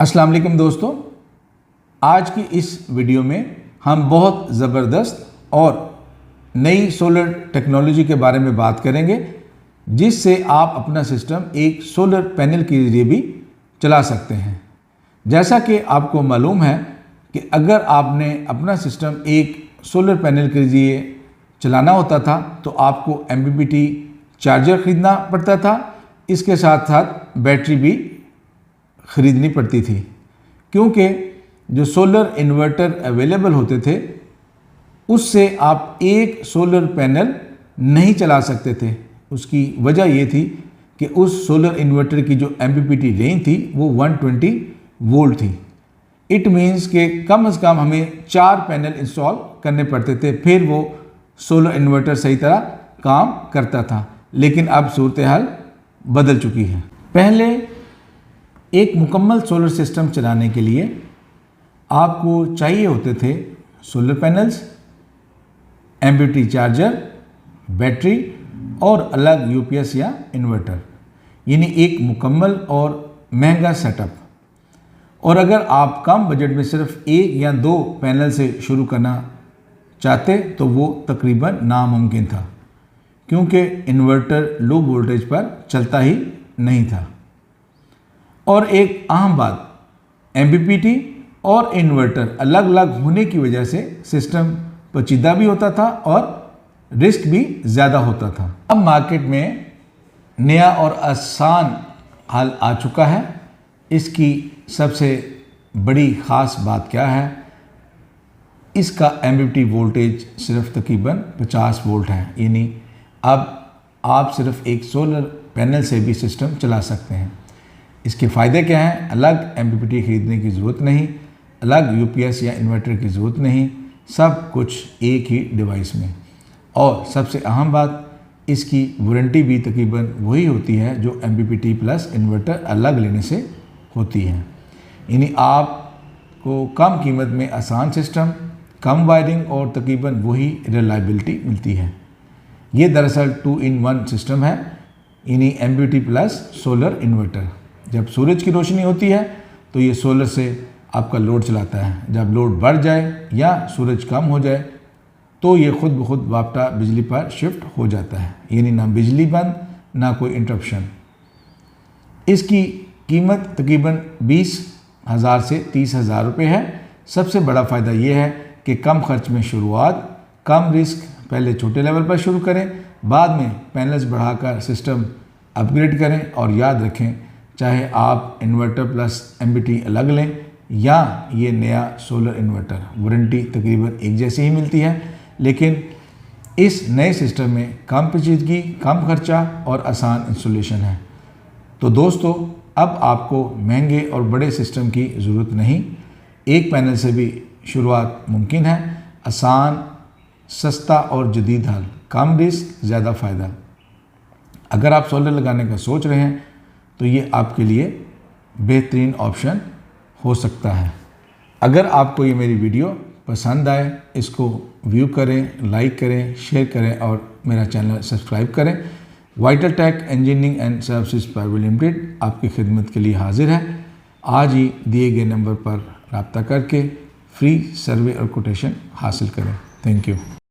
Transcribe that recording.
अस्सलाम वालेकुम दोस्तों, आज की इस वीडियो में हम बहुत ज़बरदस्त और नई सोलर टेक्नोलॉजी के बारे में बात करेंगे, जिससे आप अपना सिस्टम एक सोलर पैनल के ज़रिए भी चला सकते हैं। जैसा कि आपको मालूम है कि अगर आपने अपना सिस्टम एक सोलर पैनल के ज़रिए चलाना होता था तो आपको MPPT चार्जर ख़रीदना पड़ता था, इसके साथ साथ बैटरी भी ख़रीदनी पड़ती थी, क्योंकि जो सोलर इन्वर्टर अवेलेबल होते थे उससे आप एक सोलर पैनल नहीं चला सकते थे। उसकी वजह ये थी कि उस सोलर इन्वर्टर की जो MPPT रेंज थी वो 120 वोल्ट थी। इट मीन्स कि कम से कम हमें 4 पैनल इंस्टॉल करने पड़ते थे, फिर वो सोलर इन्वर्टर सही तरह काम करता था। लेकिन अब सूरत हाल बदल चुकी है। पहले एक मुकम्मल सोलर सिस्टम चलाने के लिए आपको चाहिए होते थे solar panels, MPPT charger, battery और अलग UPS या इन्वर्टर, यानी एक मुकम्मल और महंगा सेटअप। और अगर आप कम बजट में सिर्फ 1 या 2 पैनल से शुरू करना चाहते तो वो तकरीबन नामुमकिन था, क्योंकि इन्वर्टर लो वोल्टेज पर चलता ही नहीं था। और एक अहम बात, MPPT और इन्वर्टर अलग अलग होने की वजह से सिस्टम पेचीदा भी होता था और रिस्क भी ज़्यादा होता था। अब मार्केट में नया और आसान हल आ चुका है। इसकी सबसे बड़ी ख़ास बात क्या है, इसका MPPT वोल्टेज सिर्फ तकरीबन 50 वोल्ट है, यानी अब आप सिर्फ एक सोलर पैनल से भी सिस्टम चला सकते हैं। इसके फ़ायदे क्या हैं? अलग MPPT ख़रीदने की ज़रूरत नहीं, अलग UPS या इन्वर्टर की ज़रूरत नहीं, सब कुछ एक ही डिवाइस में। और सबसे अहम बात, इसकी वारंटी भी तकरीबन वही होती है जो MPPT प्लस इन्वर्टर अलग लेने से होती है। यानी आपको कम कीमत में आसान सिस्टम, कम वायरिंग और तकरीबन वही रिलायबिलिटी मिलती है। ये दरअसल 2-in-1 सिस्टम है, यानी MPPT प्लस सोलर इन्वर्टर। जब सूरज की रोशनी होती है तो ये सोलर से आपका लोड चलाता है। जब लोड बढ़ जाए या सूरज कम हो जाए तो ये खुद ब खुद वापटा बिजली पर शिफ्ट हो जाता है, यानी ना बिजली बंद ना कोई इंटरप्शन। इसकी कीमत तकरीबन 20,000 से 30,000 रुपये है। सबसे बड़ा फ़ायदा ये है कि कम खर्च में शुरुआत, कम रिस्क। पहले छोटे लेवल पर शुरू करें, बाद में पैनल्स बढ़ाकर सिस्टम अपग्रेड करें। और याद रखें, चाहे आप इन्वर्टर प्लस MPPT अलग लें या ये नया सोलर इन्वर्टर, वारंटी तकरीबन एक जैसी ही मिलती है, लेकिन इस नए सिस्टम में कम पेचीदगी, कम खर्चा और आसान इंस्टॉलेशन है। तो दोस्तों, अब आपको महंगे और बड़े सिस्टम की ज़रूरत नहीं, एक पैनल से भी शुरुआत मुमकिन है। आसान, सस्ता और जदीद हल, कम रिस्क, ज़्यादा फ़ायदा। अगर आप सोलर लगाने का सोच रहे हैं तो ये आपके लिए बेहतरीन ऑप्शन हो सकता है। अगर आपको ये मेरी वीडियो पसंद आए, इसको व्यू करें, लाइक करें, शेयर करें और मेरा चैनल सब्सक्राइब करें। Vital tech engineering and services private limited आपकी खिदमत के लिए हाजिर है। आज ही दिए गए नंबर पर रब्ता करके फ्री सर्वे और कोटेशन हासिल करें। Thank you.